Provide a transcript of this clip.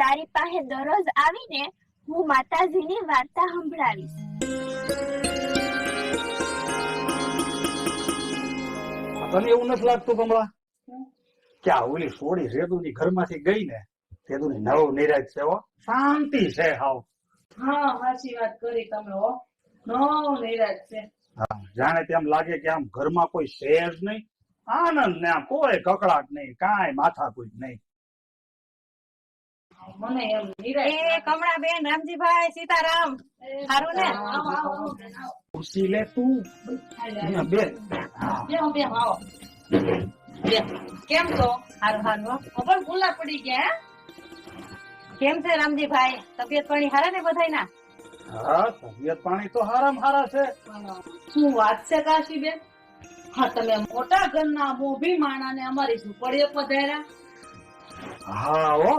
તારી પાસે દરરોજ આવીને હું માતાજીની વાર્તા સંભળાવીશ. તને એવું નથી લાગતું કમળા કે આ ઓલી સોડી સેદુની ઘરમાંથી ગઈ ને સેદુની નવ નિરાજ છે હો, શાંતિ છે હાવ. હા સાચી વાત કરી તમે હો, નો નિરાજ છે. હા, જાણે તેમ લાગે કે આમ ઘરમાં કોઈ છે જ નહીં, આનંદ ને આમ કોઈ કકડાટ નહીં, કાંઈ માથાકૂટ નહીં. મને એમ નિરાજ. એ કમળાબેન, રામજીભાઈ, સીતારામ, સારું ને? ખુશી લે તું અહીંયા બે. હા. બે આવો બે. કેમ છો? સારું સારું હો. ખબર ભૂલા પડી ગયા. કેમ છે રામજીભાઈ? તબિયત પાણી સારા ને બધાયના? હા, તબિયત પાણી તો હારામાં હારા છે. શું વાત છે કાશીબેન? હા, તમે મોટા ઘરના મોભી માણા ને અમારી ઝૂંપડીએ પધાર્યા. હા હો,